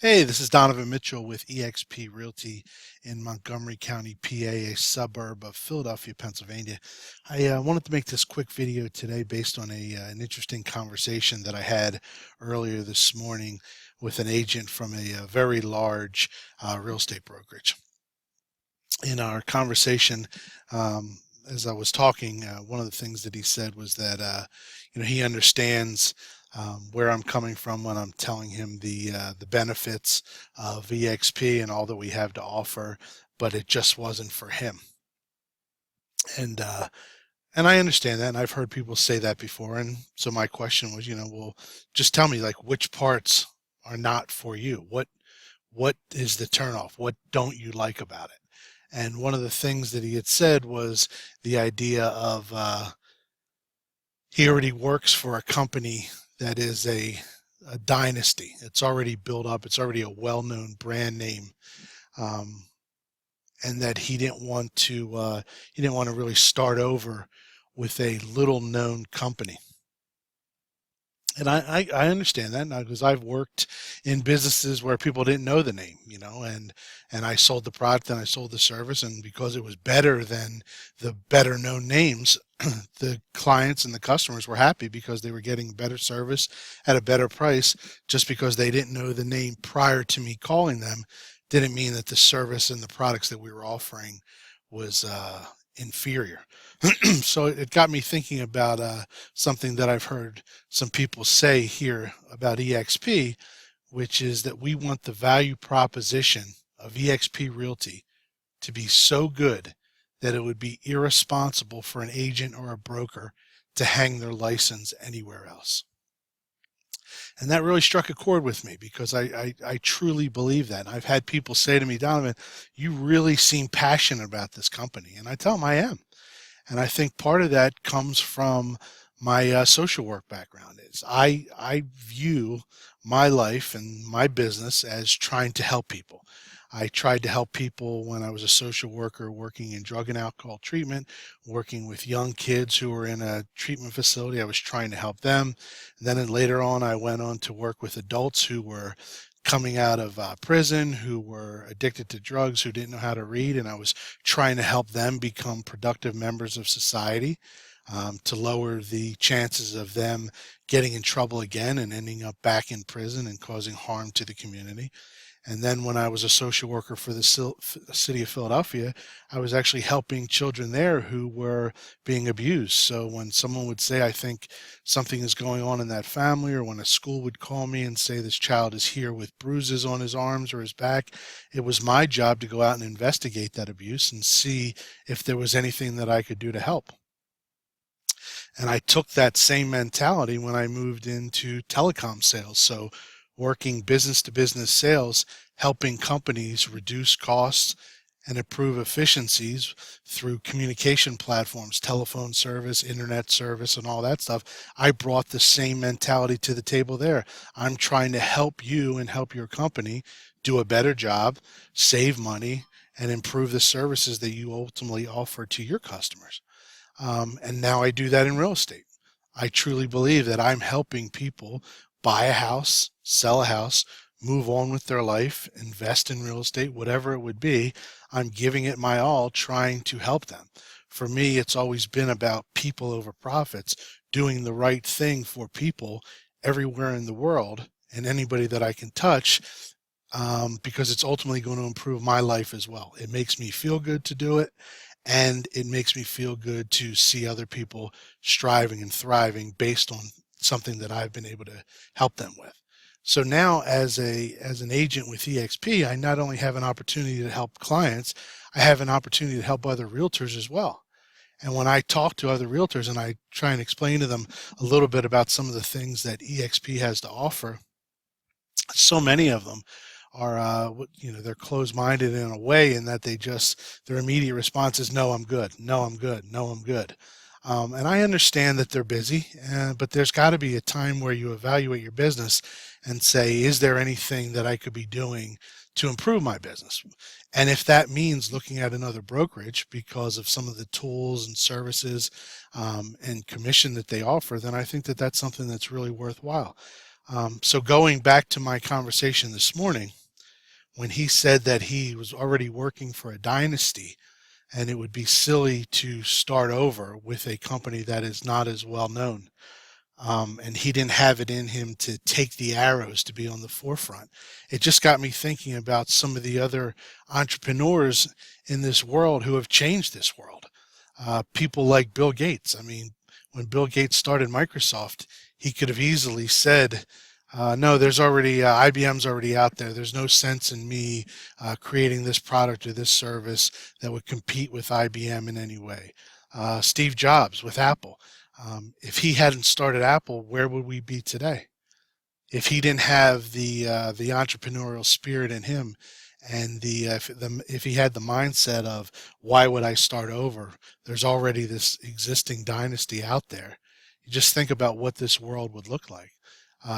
Hey, this is Donovan Mitchell with eXp Realty in Montgomery County, PA, a suburb of Philadelphia, Pennsylvania. I wanted to make this quick video today based on an interesting conversation that I had earlier this morning with an agent from a very large real estate brokerage. In our conversation, as I was talking, one of the things that he said was that he understands where I'm coming from when I'm telling him the benefits of eXp and all that we have to offer, but it just wasn't for him. And uh, and I understand that, and I've heard people say that before. And so my question was, well, just tell me like which parts are not for you. What is the turnoff? What don't you like about it? And one of the things that he had said was the idea of he already works for a company that is a dynasty. It's already built up. It's already a well-known brand name, um, and that he didn't want to really start over with a little-known company. And I understand that now because I've worked in businesses where people didn't know the name, and I sold the product and I sold the service, and because it was better than the better known names, the clients and the customers were happy because they were getting better service at a better price. Just because they didn't know the name prior to me calling them didn't mean that the service and the products that we were offering was inferior. So it got me thinking about something that I've heard some people say here about eXp, which is that we want the value proposition of eXp Realty to be so good that it would be irresponsible for an agent or a broker to hang their license anywhere else. And that really struck a chord with me because I truly believe that. And I've had people say to me, Donovan, you really seem passionate about this company. And I tell them I am. And I think part of that comes from my social work background. Is I view my life and my business as trying to help people. I tried to help people when I was a social worker working in drug and alcohol treatment, working with young kids who were in a treatment facility. I was trying to help them. Later on, I went on to work with adults who were coming out of prison, who were addicted to drugs, who didn't know how to read, and I was trying to help them become productive members of society, to lower the chances of them getting in trouble again and ending up back in prison and causing harm to the community. And then when I was a social worker for the city of Philadelphia, I was actually helping children there who were being abused. So when someone would say, I think something is going on in that family, or when a school would call me and say this child is here with bruises on his arms or his back, it was my job to go out and investigate that abuse and see if there was anything that I could do to help. And I took that same mentality when I moved into telecom sales. So working business to business sales, helping companies reduce costs and improve efficiencies through communication platforms, telephone service, internet service, and all that stuff. I brought the same mentality to the table there. I'm trying to help you and help your company do a better job, save money, and improve the services that you ultimately offer to your customers. And now I do that in real estate. I truly believe that I'm helping people buy a house, sell a house, move on with their life, invest in real estate, whatever it would be. I'm giving it my all, trying to help them. For me, it's always been about people over profits, doing the right thing for people everywhere in the world and anybody that I can touch, because it's ultimately going to improve my life as well. It makes me feel good to do it, and it makes me feel good to see other people striving and thriving based on something that I've been able to help them with. So now as an agent with eXp, I not only have an opportunity to help clients, I have an opportunity to help other realtors as well. And when I talk to other realtors and I try and explain to them a little bit about some of the things that eXp has to offer, so many of them are they're closed-minded in a way, in that their immediate response is, no, I'm good, no, I'm good, no, I'm good. And I understand that they're busy, but there's got to be a time where you evaluate your business and say, is there anything that I could be doing to improve my business? And if that means looking at another brokerage because of some of the tools and services and commission that they offer, then I think that that's something that's really worthwhile. So going back to my conversation this morning, when he said that he was already working for a dynasty and it would be silly to start over with a company that is not as well known. And he didn't have it in him to take the arrows to be on the forefront. It just got me thinking about some of the other entrepreneurs in this world who have changed this world. People like Bill Gates. I mean, when Bill Gates started Microsoft, he could have easily said, no, there's already IBM's already out there. There's no sense in me creating this product or this service that would compete with IBM in any way. Steve Jobs with Apple. If he hadn't started Apple, where would we be today? If he didn't have the entrepreneurial spirit in him, and if he had the mindset of why would I start over? There's already this existing dynasty out there. You just think about what this world would look like.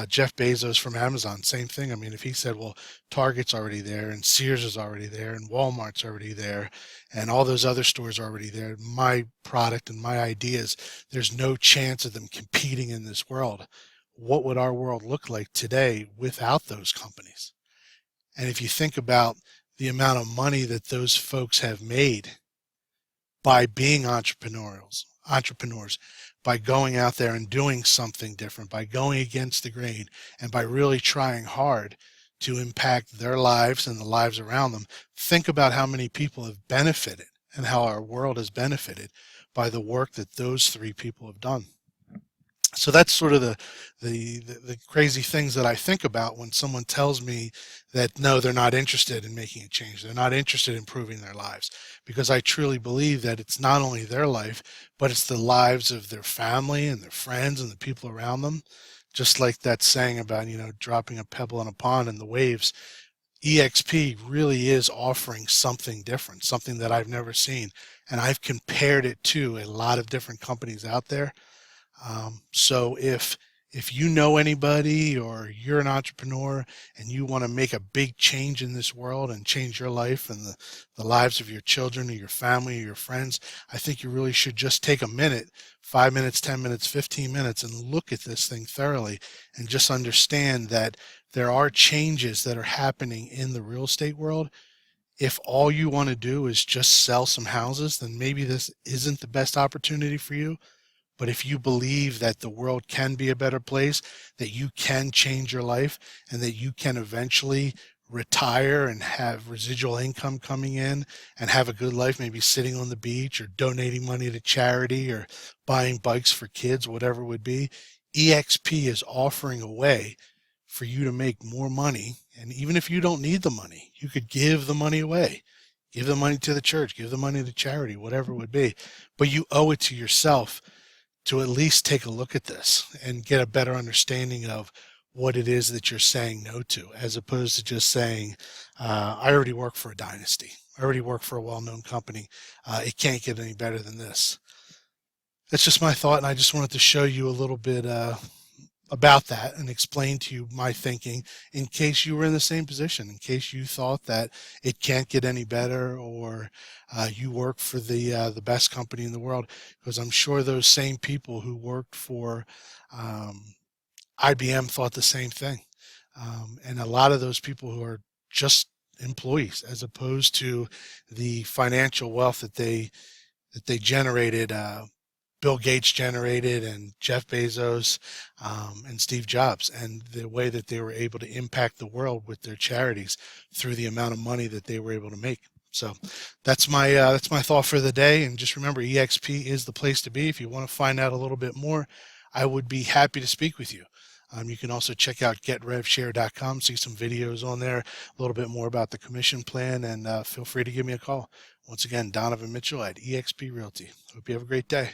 Jeff Bezos from Amazon, same thing. I mean, if he said, well, Target's already there and Sears is already there and Walmart's already there and all those other stores are already there, my product and my ideas, there's no chance of them competing in this world. What would our world look like today without those companies? And if you think about the amount of money that those folks have made by being entrepreneurs, by going out there and doing something different, by going against the grain, and by really trying hard to impact their lives and the lives around them. Think about how many people have benefited and how our world has benefited by the work that those three people have done. So that's sort of the crazy things that I think about when someone tells me that no, they're not interested in making a change. They're not interested in improving their lives, because I truly believe that it's not only their life, but it's the lives of their family and their friends and the people around them. Just like that saying about, dropping a pebble in a pond and the waves. eXp really is offering something different, something that I've never seen. And I've compared it to a lot of different companies out there. So if you know anybody or you're an entrepreneur and you want to make a big change in this world and change your life and the lives of your children or your family or your friends, I think you really should just take a minute, 5 minutes, 10 minutes, 15 minutes, and look at this thing thoroughly and just understand that there are changes that are happening in the real estate world. If all you want to do is just sell some houses, then maybe this isn't the best opportunity for you. But if you believe that the world can be a better place, that you can change your life, and that you can eventually retire and have residual income coming in and have a good life, maybe sitting on the beach or donating money to charity or buying bikes for kids, whatever it would be, eXp is offering a way for you to make more money. And even if you don't need the money, you could give the money away. Give the money to the church, give the money to charity, whatever it would be. But you owe it to yourself to at least take a look at this and get a better understanding of what it is that you're saying no to, as opposed to just saying, I already work for a dynasty. I already work for a well-known company. It can't get any better than this. That's just my thought, and I just wanted to show you a little bit about that and explain to you my thinking in case you were in the same position, in case you thought that it can't get any better or you work for the best company in the world, because I'm sure those same people who worked for IBM thought the same thing. And a lot of those people who are just employees as opposed to the financial wealth that they generated, Bill Gates generated, and Jeff Bezos, and Steve Jobs, and the way that they were able to impact the world with their charities through the amount of money that they were able to make. So that's my thought for the day. And just remember, eXp is the place to be. If you want to find out a little bit more, I would be happy to speak with you. You can also check out getrevshare.com, see some videos on there, a little bit more about the commission plan, and feel free to give me a call. Once again, Donovan Mitchell at eXp Realty. Hope you have a great day.